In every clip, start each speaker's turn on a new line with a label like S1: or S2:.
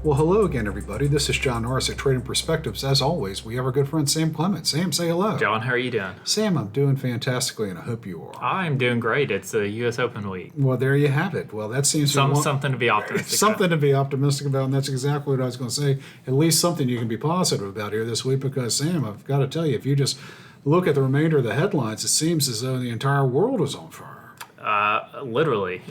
S1: Well, hello again, everybody. This is John Norris at Trading Perspectives. As always, we have our good friend Sam Clement. Sam, say hello.
S2: John, how are you doing?
S1: Sam, I'm doing fantastically, and I hope you are.
S2: I'm doing great. It's the U.S. Open week.
S1: Well, there you have it. Well, that seems
S2: Something to be optimistic
S1: something to be optimistic about, and that's exactly what I was going to say. At least something you can be positive about here this week, because, Sam, I've got to tell you, if you just look at the remainder of the headlines, it seems as though the entire world is on fire.
S2: Literally.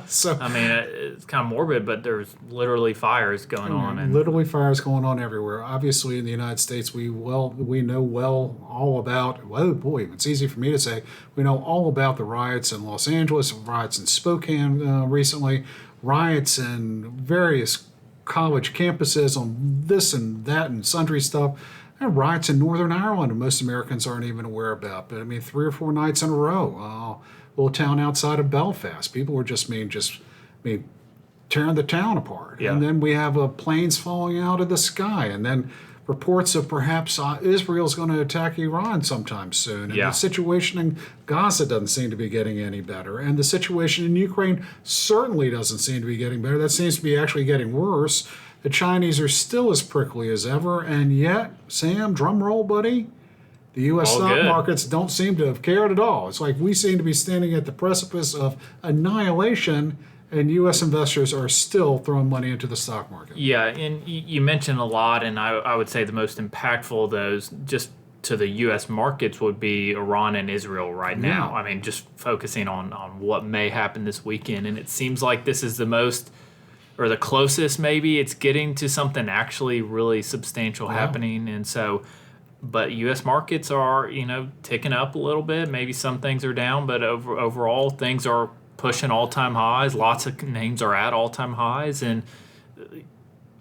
S1: So,
S2: I mean, it's kind of morbid, but there's literally fires going on. And
S1: literally fires going on everywhere. Obviously, in the United States, we know all about. Oh boy, it's easy for me to say. We know all about the riots in Los Angeles, riots in Spokane recently, riots in various college campuses on this and that and sundry stuff. And riots in Northern Ireland, most Americans aren't even aware about. But I mean, 3 or 4 nights in a row. Little town outside of Belfast. People were just tearing the town apart.
S2: Yeah.
S1: And then we have planes falling out of the sky. And then reports of perhaps Israel's going to attack Iran sometime soon. And the situation in Gaza doesn't seem to be getting any better. And the situation in Ukraine certainly doesn't seem to be getting better. That seems to be actually getting worse. The Chinese are still as prickly as ever. And yet, Sam, drum roll, buddy, the U.S. stock markets don't seem to have cared at all. It's like we seem to be standing at the precipice of annihilation, and U.S. investors are still throwing money into the stock market.
S2: Yeah, and you mentioned a lot, and I would say the most impactful of those just to the U.S. markets would be Iran and Israel right now. I mean, just focusing on what may happen this weekend, and it seems like this is the most, or the closest maybe, it's getting to something actually really substantial happening, and so... But U.S. markets are, ticking up a little bit. Maybe some things are down, but overall things are pushing all-time highs. Lots of names are at all-time highs, and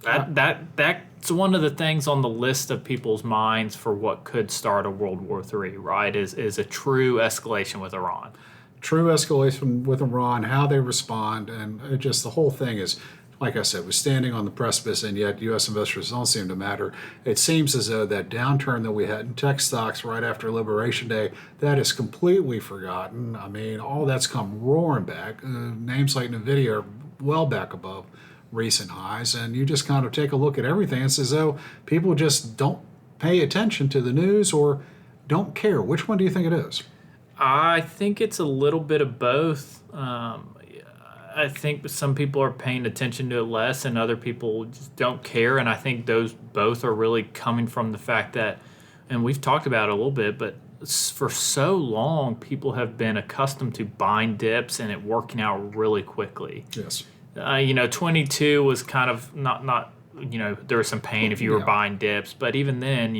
S2: that's one of the things on the list of people's minds for what could start a World War III. Right? Is a true escalation with Iran.
S1: True escalation with Iran, how they respond, and just the whole thing is. Like I said, we're standing on the precipice, and yet U.S. investors don't seem to matter. It seems as though that downturn that we had in tech stocks right after Liberation Day, that is completely forgotten. I mean, all that's come roaring back. Names like NVIDIA are well back above recent highs, and you just kind of take a look at everything. It's as though people just don't pay attention to the news or don't care. Which one do you think it is?
S2: I think it's a little bit of both. I think some people are paying attention to it less and other people just don't care. And I think those both are really coming from the fact that, and we've talked about it a little bit, but for so long, people have been accustomed to buying dips and it working out really quickly.
S1: Yes.
S2: 22 was kind of not there was some pain if you were buying dips, but even then,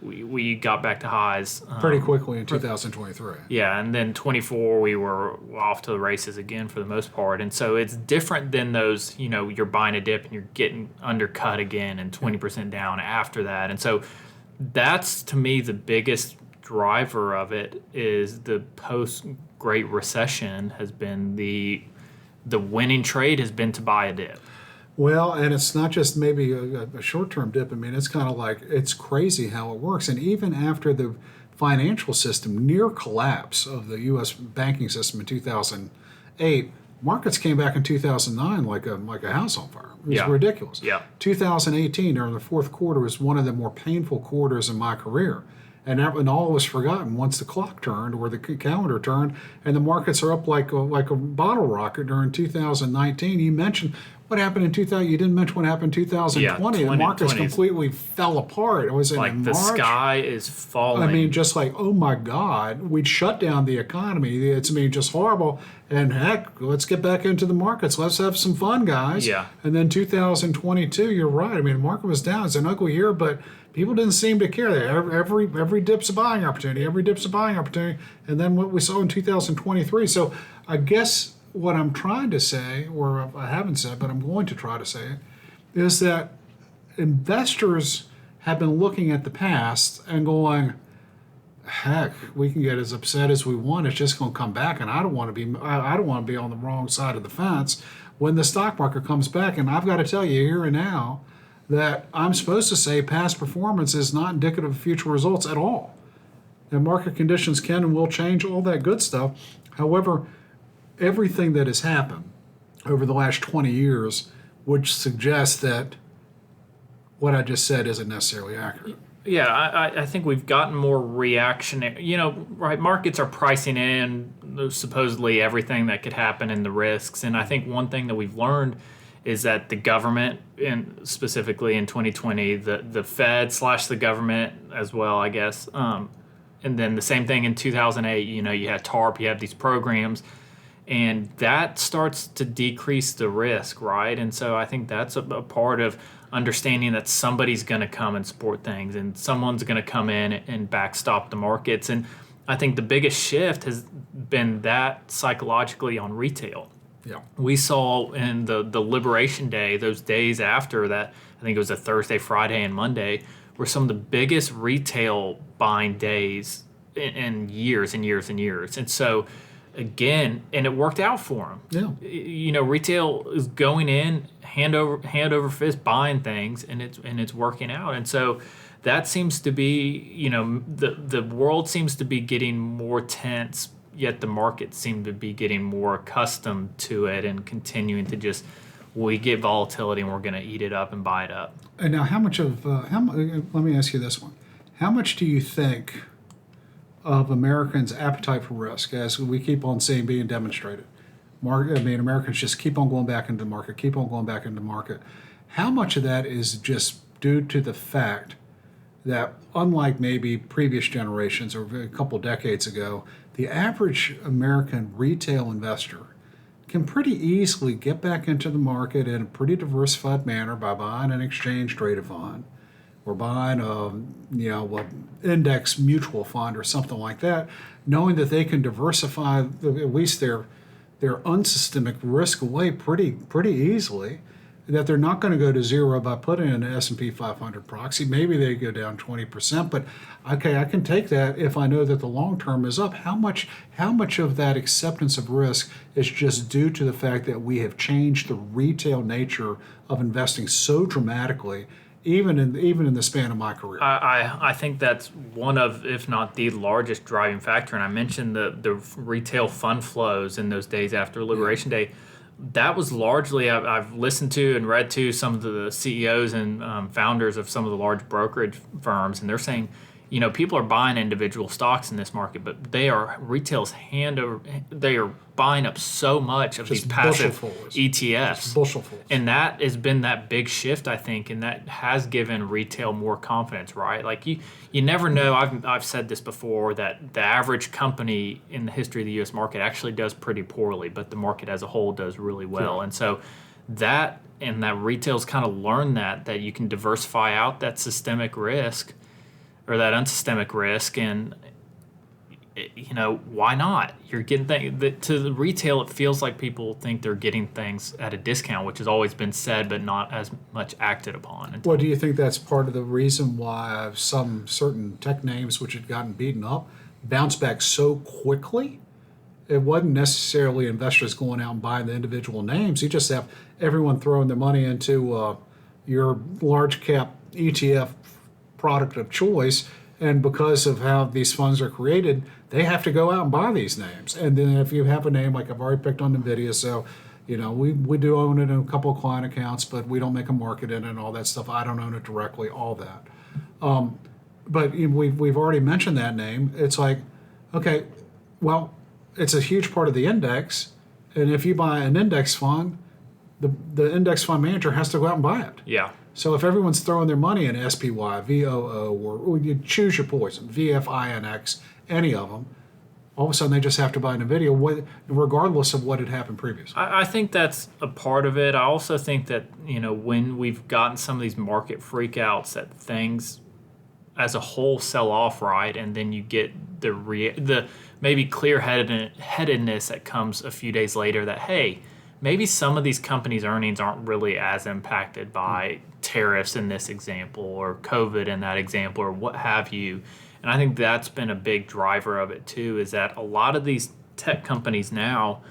S2: we got back to highs
S1: pretty quickly in 2023.
S2: Yeah, and then 24 we were off to the races again for the most part. And so it's different than those, you're buying a dip and you're getting undercut again and 20% down after that. And so that's, to me, the biggest driver of it is the post-Great Recession has been the winning trade has been to buy a dip.
S1: Well, and it's not just maybe a short-term dip. I mean, it's kind of like, it's crazy how it works. And even after the financial system near collapse of the U.S. banking system in 2008, markets came back in 2009 like a house on fire. It was ridiculous.
S2: Yeah.
S1: 2018, during the fourth quarter, was one of the more painful quarters in my career. And all was forgotten once the clock turned or the calendar turned, and the markets are up like a bottle rocket during 2019. You mentioned what happened in 2000. You didn't mention what happened in 2020. The markets completely fell apart. It was in
S2: like
S1: March.
S2: The sky is falling.
S1: I mean, just like, oh my God, we'd shut down the economy. It's just horrible. And heck, let's get back into the markets. Let's have some fun, guys.
S2: Yeah.
S1: And then 2022, you're right. I mean, the market was down. It's an ugly year, but people didn't seem to care. Every dip's a buying opportunity. Every dip's a buying opportunity. And then what we saw in 2023. So I guess what I'm trying to say, or I haven't said, but I'm going to try to say it, is that investors have been looking at the past and going, heck, we can get as upset as we want. It's just going to come back, and I don't want to be on the wrong side of the fence when the stock market comes back. And I've got to tell you here and now that I'm supposed to say past performance is not indicative of future results at all. And market conditions can and will change, all that good stuff. However, everything that has happened over the last 20 years would suggest that what I just said isn't necessarily accurate.
S2: Yeah, I think we've gotten more reactionary. Right? Markets are pricing in supposedly everything that could happen and the risks. And I think one thing that we've learned is that the government, and specifically in 2020, the Fed / the government as well, I guess. And then the same thing in 2008. You had TARP, you have these programs, and that starts to decrease the risk, right? And so I think that's a part of understanding that somebody's going to come and support things, and someone's going to come in and backstop the markets. And I think the biggest shift has been that psychologically on retail.
S1: Yeah.
S2: We saw in the Liberation Day, those days after that, I think it was a Thursday, Friday, and Monday, were some of the biggest retail buying days in years and years and years. And so, again, and it worked out for them.
S1: Yeah.
S2: Retail is going in hand over fist buying things, and it's working out. And so that seems to be, the world seems to be getting more tense, yet the market seem to be getting more accustomed to it and continuing to just, we get volatility and we're going to eat it up and buy it up.
S1: And now, how much of let me ask you this one: how much do you think of Americans' appetite for risk, as we keep on seeing being demonstrated? Americans just keep on going back into the market, keep on going back into the market. How much of that is just due to the fact that, unlike maybe previous generations or a couple decades ago, the average American retail investor can pretty easily get back into the market in a pretty diversified manner by buying an exchange-traded fund or buying what index mutual fund or something like that, knowing that they can diversify at least their unsystemic risk away pretty easily, that they're not going to go to zero by putting in an S&P 500 proxy. Maybe they go down 20%, but okay, I can take that if I know that the long term is up. How much of that acceptance of risk is just due to the fact that we have changed the retail nature of investing so dramatically, even in the span of my career?
S2: I think that's one of, if not the largest driving factor. And I mentioned the retail fund flows in those days after Liberation Day. That was largely, I've listened to and read to some of the CEOs and founders of some of the large brokerage firms, and they're saying, people are buying individual stocks in this market, but retail's they are buying up so much of these passive ETFs.
S1: Bushelfuls.
S2: And that has been that big shift, I think, and that has given retail more confidence, right? Like you never know. I've said this before, that the average company in the history of the U.S. market actually does pretty poorly, but the market as a whole does really well.
S1: Yeah.
S2: And so that retail's kind of learned that you can diversify out that systemic risk or that unsystemic risk, and why not? You're getting to the retail. It feels like people think they're getting things at a discount, which has always been said, but not as much acted upon.
S1: Well, do you think that's part of the reason why some certain tech names, which had gotten beaten up, bounced back so quickly? It wasn't necessarily investors going out and buying the individual names. You just have everyone throwing their money into your large cap ETF product of choice, and because of how these funds are created, they have to go out and buy these names. And then if you have a name, like I've already picked on NVIDIA, so we do own it in a couple of client accounts, but we don't make a market in it and all that stuff. I don't own it directly, all that. But we've already mentioned that name. It's like, okay, well, it's a huge part of the index, and if you buy an index fund, the index fund manager has to go out and buy it.
S2: Yeah.
S1: So if everyone's throwing their money in SPY, VOO, or you choose your poison, VFINX, any of them, all of a sudden they just have to buy NVIDIA, regardless of what had happened previously.
S2: I think that's a part of it. I also think that, when we've gotten some of these market freakouts, that things as a whole sell off, right? And then you get the maybe clear-headedness that comes a few days later that, hey, maybe some of these companies' earnings aren't really as impacted by tariffs in this example, or COVID in that example, or what have you. And I think that's been a big driver of it too, is that a lot of these tech companies now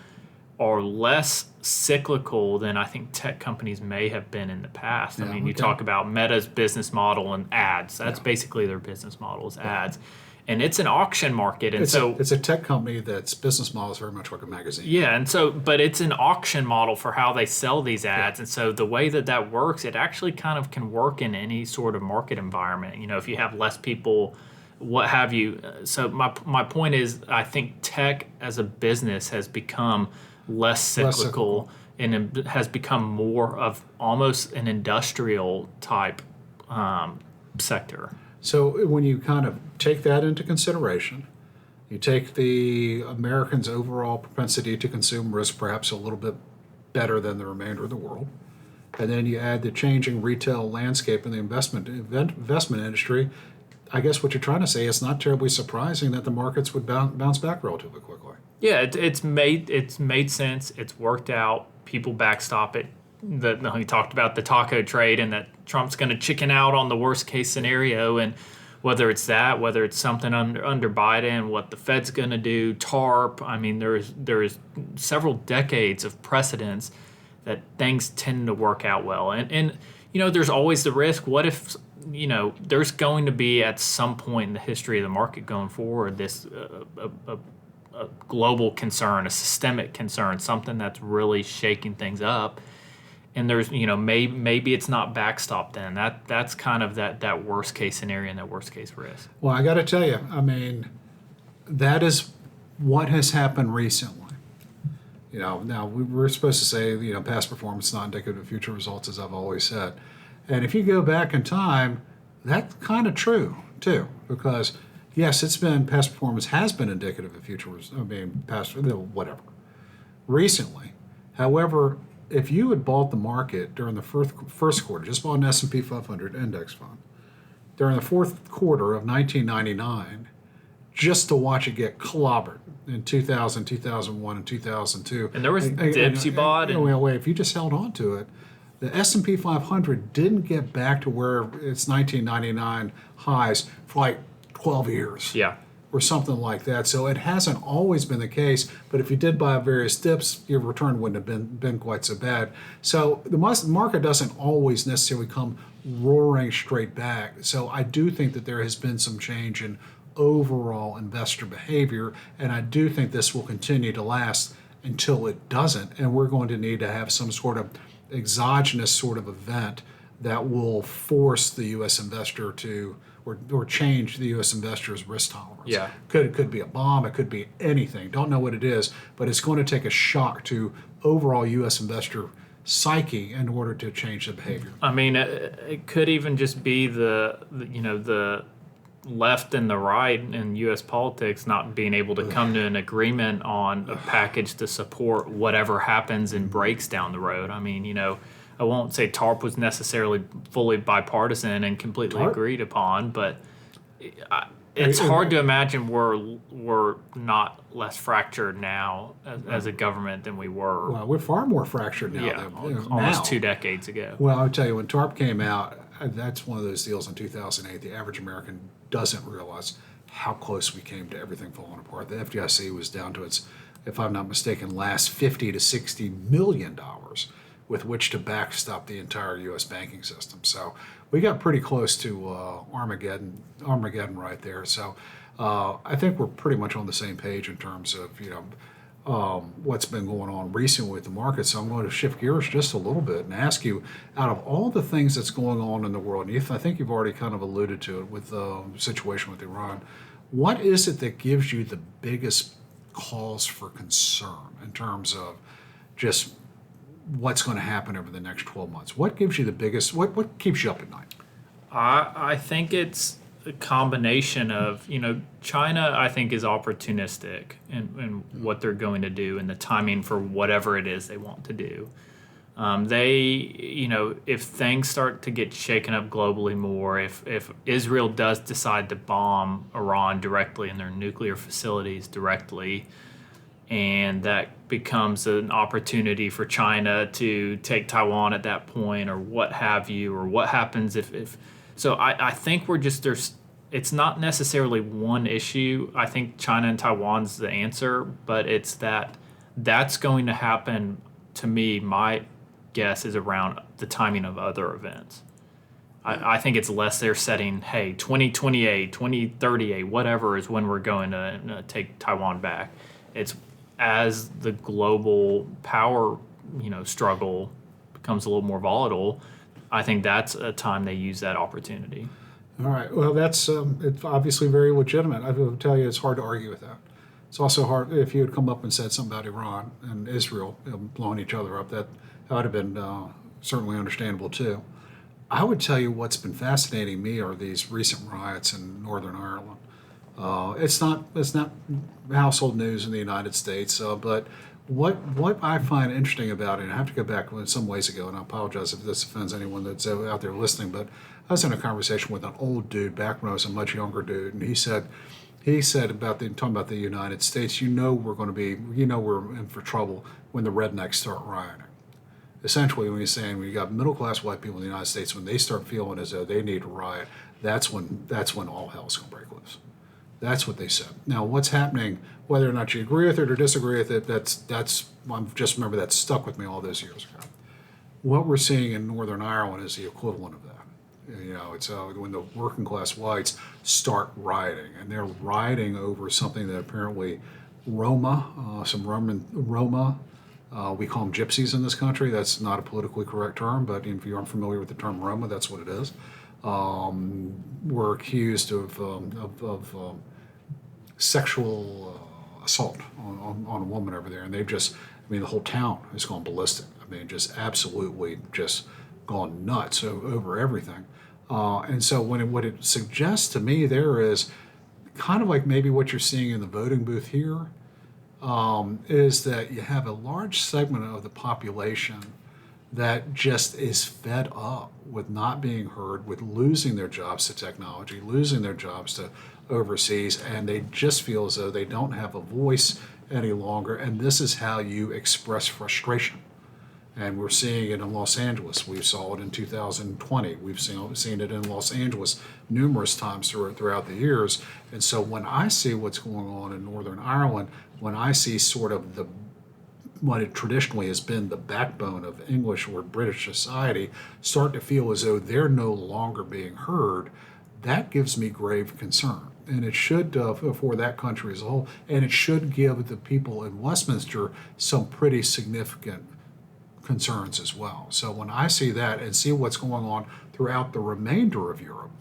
S2: are less cyclical than I think tech companies may have been in the past.
S1: Yeah,
S2: I mean, you talk about Meta's business model and ads. That's basically their business model is ads. and it's an auction market, and
S1: it's a tech company that's business model is very much like a magazine.
S2: yeah, and so, but it's an auction model for how they sell these ads. And so the way that that works, it actually kind of can work in any sort of market environment. If you have less people, what have you. So my point is, I think tech as a business has become less cyclical, and it has become more of almost an industrial type sector.
S1: So when you kind of take that into consideration, you take the Americans' overall propensity to consume risk perhaps a little bit better than the remainder of the world, and then you add the changing retail landscape in the investment industry. I guess what you're trying to say, it's not terribly surprising that the markets would bounce back relatively quickly.
S2: Yeah, it's made sense. It's worked out. People backstop it. He talked about the taco trade and that Trump's going to chicken out on the worst case scenario, and whether it's something under Biden, what the Fed's going to do, TARP. I mean, there's several decades of precedents that things tend to work out well, and there's always the risk. What if there's going to be at some point in the history of the market going forward this a global concern, a systemic concern, something that's really shaking things up. And there's, maybe it's not backstopped then. That's kind of that worst case scenario and that worst case risk.
S1: Well, I got to tell you, I mean, that is what has happened recently. Now we're supposed to say, past performance is not indicative of future results, as I've always said. And if you go back in time, that's kind of true too, because yes, past performance has been indicative of future results. I mean, past whatever recently. However, if you had bought the market during the first quarter, just bought an S&P 500 index fund, during the fourth quarter of 1999, just to watch it get clobbered in 2000, 2001, and 2002.
S2: And there was dips you bought.
S1: If you just held on to it, the S&P 500 didn't get back to where its 1999 highs for like 12 years.
S2: Yeah.
S1: Or something like that. So it hasn't always been the case, but if you did buy various dips, your return wouldn't have been quite so bad. So the market doesn't always necessarily come roaring straight back. So I do think that there has been some change in overall investor behavior, and I do think this will continue to last until it doesn't, and we're going to need to have some sort of exogenous sort of event that will force the U.S. investor to or change the U.S. investor's risk tolerance.
S2: Yeah.
S1: It could be a bomb. It could be anything. Don't know what it is, but it's going to take a shock to overall U.S. investor psyche in order to change the behavior.
S2: I mean, it could even just be the left and the right in U.S. politics not being able to come to an agreement on a package to support whatever happens and breaks down the road. I mean, I won't say TARP was necessarily fully bipartisan and completely agreed upon, but it's hard to imagine we're not less fractured now as a government than we were.
S1: Well, we're far more fractured now than
S2: almost 2 decades ago.
S1: Well, I'll tell you, when TARP came out, that's one of those deals in 2008. The average American doesn't realize how close we came to everything falling apart. The FDIC was down to its, if I'm not mistaken, last $50 to $60 million with which to backstop the entire U.S. banking system. So we got pretty close to Armageddon right there. So I think we're pretty much on the same page in terms of what's been going on recently with the market. So I'm going to shift gears just a little bit and ask you, out of all the things that's going on in the world, and I think you've already kind of alluded to it with the situation with Iran, what is it that gives you the biggest cause for concern in terms of just what's going to happen over the next 12 months? What gives you the biggest, what keeps you up at night?
S2: I think it's a combination of, China, I think, is opportunistic in what they're going to do and the timing for whatever it is they want to do. If things start to get shaken up globally more, if Israel does decide to bomb Iran directly and their nuclear facilities directly, and that becomes an opportunity for China to take Taiwan at that point, or what have you, or what happens if so I think it's not necessarily one issue. I think China and Taiwan's the answer, but it's that's going to happen. To me, my guess is around the timing of other events. I think it's less they're setting, hey, 2028, 2038, whatever is when we're going to take Taiwan back. It's as the global power, struggle becomes a little more volatile. I think that's a time they use that opportunity.
S1: All right. Well, that's it's obviously very legitimate. I will tell you, it's hard to argue with that. It's also hard if you had come up and said something about Iran and Israel blowing each other up. That would have been certainly understandable too. I would tell you what's been fascinating me are these recent riots in Northern Ireland. It's not household news in the United States, but what I find interesting about it, and I have to go back some ways ago, and I apologize if this offends anyone that's out there listening, but I was in a conversation with an old dude back when I was a much younger dude, and he said talking about the United States, we're in for trouble when the rednecks start rioting. Essentially, when you got middle class white people in the United States, when they start feeling as though they need to riot, that's when all hell's gonna break loose. That's what they said. Now, what's happening, whether or not you agree with it or disagree with it, that's just remember that stuck with me all those years ago. What we're seeing in Northern Ireland is the equivalent of that. It's when the working class whites start rioting, and they're rioting over something that apparently Roma, we call them gypsies in this country. That's not a politically correct term, but if you aren't familiar with the term Roma, that's what it is. Were accused of sexual assault on a woman over there, and the whole town has gone ballistic. Just absolutely just gone nuts over everything. And so what it suggests to me there is kind of like maybe what you're seeing in the voting booth here, is that you have a large segment of the population that just is fed up with not being heard, with losing their jobs to technology, losing their jobs to overseas, and they just feel as though they don't have a voice any longer. And this is how you express frustration. And we're seeing it in Los Angeles. We saw it in 2020. We've seen it in Los Angeles numerous times throughout the years. And so when I see what's going on in Northern Ireland, when I see sort of what it traditionally has been the backbone of English or British society start to feel as though they're no longer being heard, that gives me grave concern. And it should for that country as a whole, and it should give the people in Westminster some pretty significant concerns as well. So when I see that and see what's going on throughout the remainder of Europe,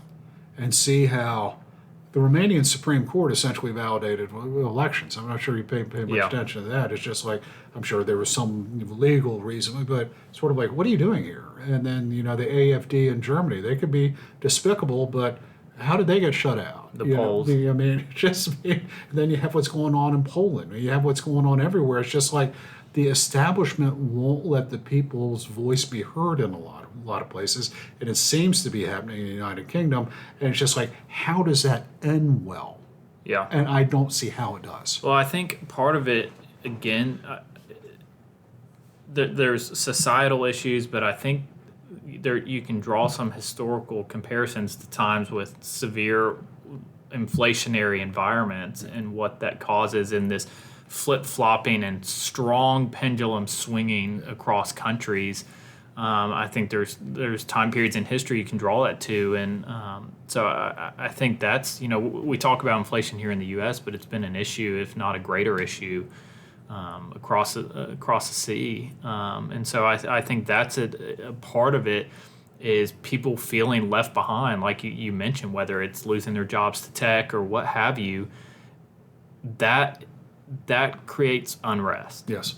S1: and see how the Romanian Supreme Court essentially validated elections. I'm not sure you pay much attention to that. It's just like, I'm sure there was some legal reason, but sort of like, what are you doing here? And then, the AfD in Germany, they could be despicable, but how did they get shut out?
S2: The polls.
S1: Then you have what's going on in Poland. You have what's going on everywhere. It's just like the establishment won't let the people's voice be heard in a lot of places, and it seems to be happening in the United Kingdom. And it's just like, how does that end well?
S2: Yeah.
S1: And I don't see how it does.
S2: Well, I think part of it, again, there's societal issues, but I think you can draw some historical comparisons to times with severe inflationary environments and what that causes in this flip-flopping and strong pendulum swinging across countries. I think there's time periods in history you can draw that to, and so I think that's, we talk about inflation here in the U.S., but it's been an issue, if not a greater issue, across the sea, and so I think that's a part of it is people feeling left behind, like you mentioned, whether it's losing their jobs to tech or what have you. That creates unrest.
S1: Yes.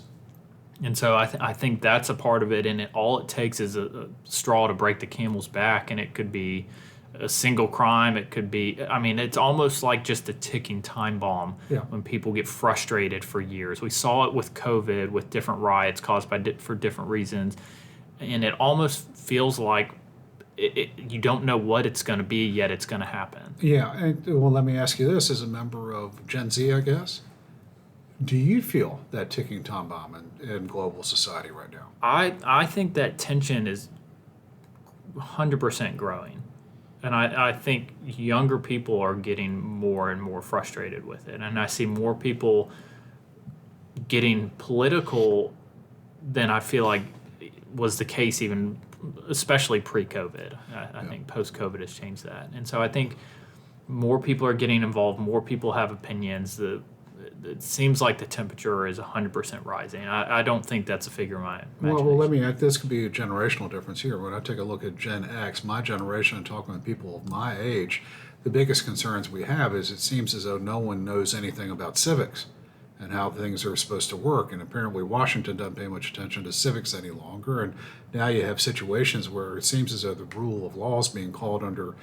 S2: And so I think that's a part of it, and all it takes is a straw to break the camel's back, and it could be a single crime. It could be, it's almost like just a ticking time bomb when people get frustrated for years. We saw it with COVID, with different riots caused for different reasons, and it almost feels like you don't know what it's going to be, yet it's going to happen.
S1: Yeah, and well, let me ask you this, as a member of Gen Z, I guess. Do you feel that ticking time bomb in global society right now?
S2: I think that tension is 100% growing. And I think younger people are getting more and more frustrated with it. And I see more people getting political than I feel like was the case even especially pre-COVID. I think post-COVID has changed that. And so I think more people are getting involved, more people have opinions. It seems like the temperature is 100% rising. I don't think that's a figure of my imagination.
S1: This could be a generational difference here. When I take a look at Gen X, my generation, and talking with people of my age, the biggest concerns we have is it seems as though no one knows anything about civics and how things are supposed to work. And apparently Washington doesn't pay much attention to civics any longer. And now you have situations where it seems as though the rule of law is being called into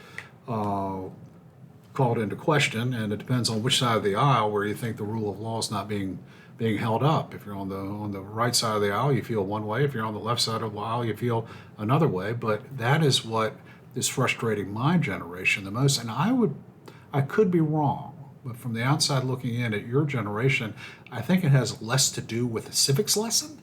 S1: question, and it depends on which side of the aisle where you think the rule of law is not being held up. If you're on the right side of the aisle, you feel one way. If you're on the left side of the aisle, you feel another way. But that is what is frustrating my generation the most. And I could be wrong, but from the outside looking in at your generation, I think it has less to do with the civics lesson,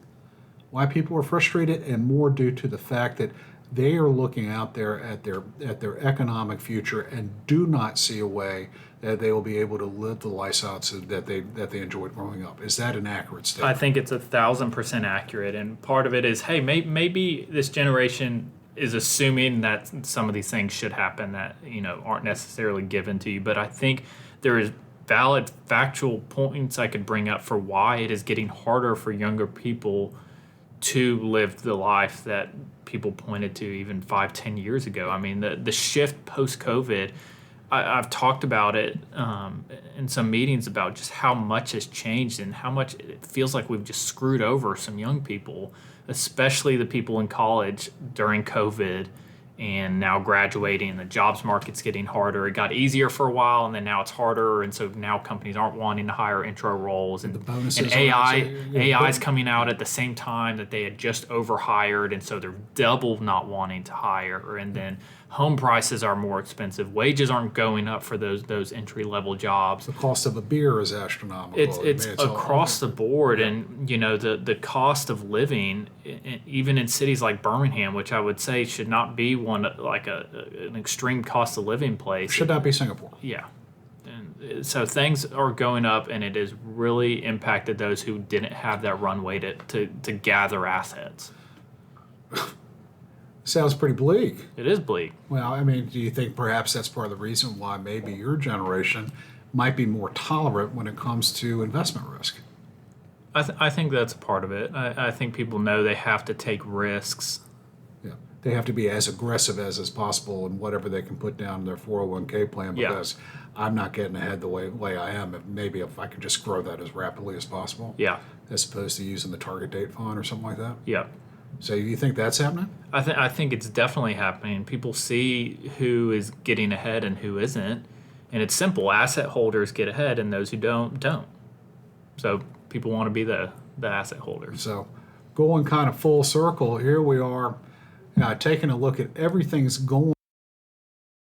S1: why people are frustrated, and more due to the fact that they are looking out there at their economic future and do not see a way that they will be able to live the lifestyles that they enjoyed growing up. Is that an accurate statement?
S2: I think it's 1,000% accurate, and part of it is, hey, maybe this generation is assuming that some of these things should happen that aren't necessarily given to you. But I think there is valid factual points I could bring up for why it is getting harder for younger people to live the life that people pointed to even 5-10 years ago. I mean, the shift post-COVID, I've talked about it in some meetings about just how much has changed and how much it feels like we've just screwed over some young people, especially the people in college during COVID and now graduating. The jobs market's getting harder. It got easier for a while, and then now it's harder, and so now companies aren't wanting to hire intro roles. And,
S1: the bonuses
S2: and AI is coming out at the same time that they had just overhired, and so they're double not wanting to hire. And then home prices are more expensive. Wages aren't going up for those entry-level jobs.
S1: The cost of a beer is astronomical.
S2: It's across the board, and the cost of living, even in cities like Birmingham, which I would say should not be one like an extreme cost of living place.
S1: Should not be Singapore.
S2: Yeah, and so things are going up, and it has really impacted those who didn't have that runway to gather assets.
S1: Sounds pretty bleak.
S2: It is bleak.
S1: Well, I mean, do you think perhaps that's part of the reason why maybe your generation might be more tolerant when it comes to investment risk?
S2: I think that's a part of it. I think people know they have to take risks.
S1: Yeah, they have to be as aggressive as possible in whatever they can put down in their 401k plan, because I'm not getting ahead the way I am. Maybe if I can just grow that as rapidly as possible.
S2: Yeah.
S1: As opposed to using the target date fund or something like that.
S2: Yeah.
S1: So you think that's happening?
S2: I think it's definitely happening. People see who is getting ahead and who isn't, and it's simple. Asset holders get ahead, and those who don't. So people want to be the asset holders.
S1: So going kind of full circle, here we are taking a look at everything's going